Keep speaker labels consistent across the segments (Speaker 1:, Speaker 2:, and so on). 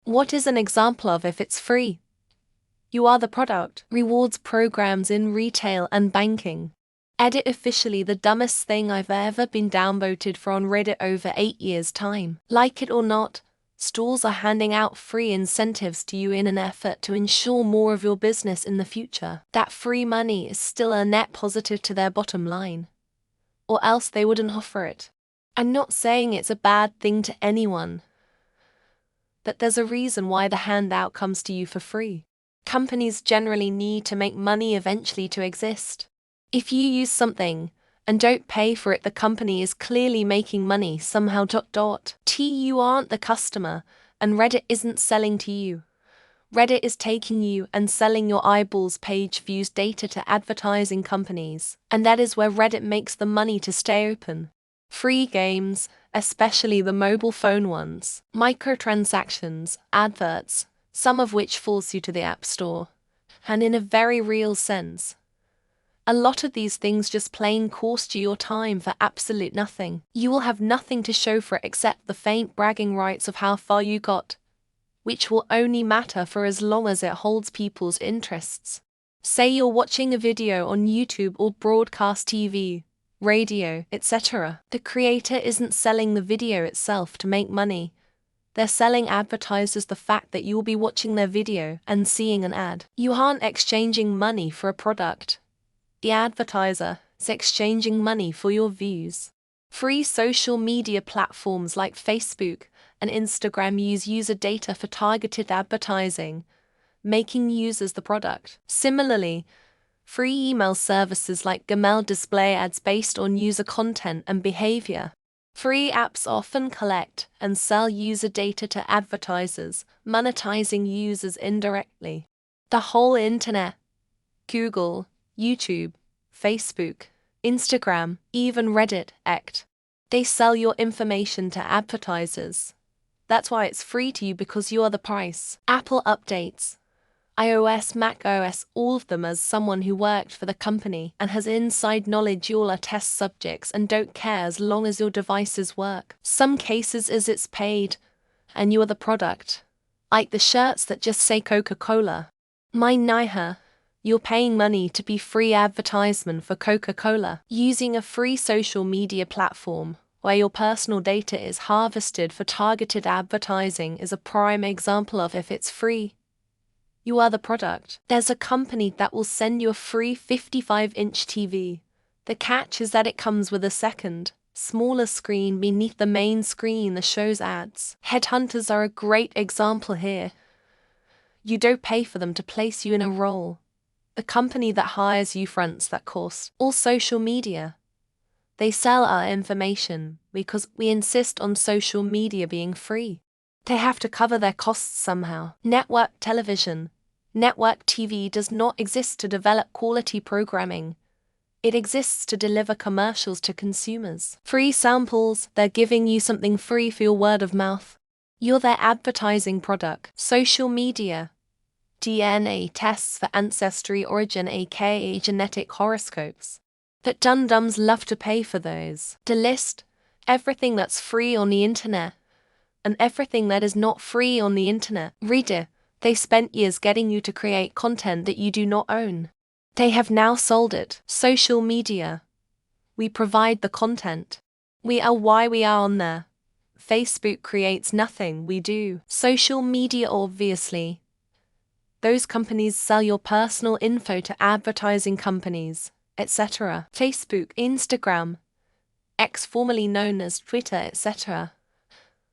Speaker 1: What is an example of if it's free? You are the product. Rewards programs in retail and banking. Edit officially the dumbest thing I've ever been downvoted for on Reddit over 8 years' time. Like it or not, stores are handing out free incentives to you in an effort to ensure more of your business in the future. That free money is still a net positive to their bottom line, or else they wouldn't offer it. I'm not saying it's a bad thing to anyone, but there's a reason why the handout comes to you for free. Companies generally need to make money eventually to exist. If you use something and don't pay for it, the company is clearly making money somehow. You aren't the customer, and Reddit isn't selling to you. Reddit is taking you and selling your eyeballs, page views, data to advertising companies, and that is where Reddit makes the money to stay open. Free games, especially the mobile phone ones, microtransactions, adverts, some of which force you to the App Store, and in a very real sense, a lot of these things just plain cost you your time for absolute nothing. You will have nothing to show for it except the faint bragging rights of how far you got, which will only matter for as long as it holds people's interests. Say you're watching a video on YouTube or broadcast TV, radio, etc. The creator isn't selling the video itself to make money. They're selling advertisers the fact that you'll be watching their video and seeing an ad. You aren't exchanging money for a product. The advertiser is exchanging money for your views. Free social media platforms like Facebook and Instagram use user data for targeted advertising, making users the product. Similarly, free email services like Gmail display ads based on user content and behavior. Free apps often collect and sell user data to advertisers, monetizing users indirectly. The whole internet, Google, YouTube, Facebook, Instagram, even Reddit, they sell your information to advertisers. That's why it's free to you, because you are the price. Apple updates, iOS, macOS, all of them. As someone who worked for the company and has inside knowledge, you all are test subjects and don't care as long as your devices work. Some cases is it's paid, and you are the product. Like the shirts that just say Coca-Cola. You're paying money to be free advertisement for Coca-Cola. Using a free social media platform where your personal data is harvested for targeted advertising is a prime example of if it's free. You are the product. There's a company that will send you a free 55-inch TV. The catch is that it comes with a second, smaller screen beneath the main screen that shows ads. Headhunters are a great example here. You don't pay for them to place you in a role. The company that hires you fronts that cost. All social media. They sell our information because we insist on social media being free. They have to cover their costs somehow. Network television. Network TV does not exist to develop quality programming. It exists to deliver commercials to consumers. Free samples, they're giving you something free for your word of mouth. You're their advertising product. Social media. DNA tests for ancestry origin, aka genetic horoscopes. That dum-dums love to pay for those. To list everything that's free on the internet and everything that is not free on the internet. Reddit, they spent years getting you to create content that you do not own. They have now sold it. Social media. We provide the content. We are why we are on there. Facebook creates nothing, we do. Social media, obviously. Those companies sell your personal info to advertising companies, etc. Facebook, Instagram, X formerly known as Twitter, etc.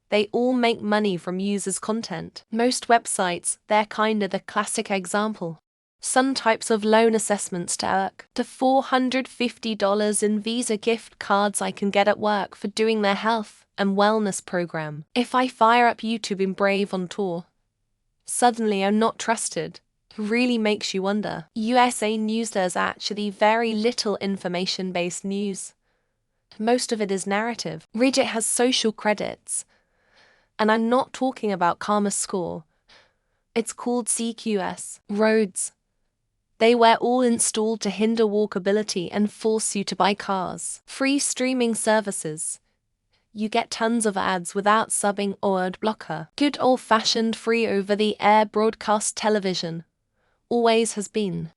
Speaker 1: They all make money from users' content. Most websites, they're kinda the classic example. Some types of loan assessments to $450 in Visa gift cards I can get at work for doing their health and wellness program. If I fire up YouTube in Brave on tour, suddenly I'm not trusted. Really makes you wonder. USA News, there's actually very little information-based news. Most of it is narrative. Reddit has social credits. And I'm not talking about Karma Score. It's called CQS. Roads. They were all installed to hinder walkability and force you to buy cars. Free streaming services. you get tons of ads without subbing or ad blocker. Good old-fashioned free over-the-air broadcast television always has been.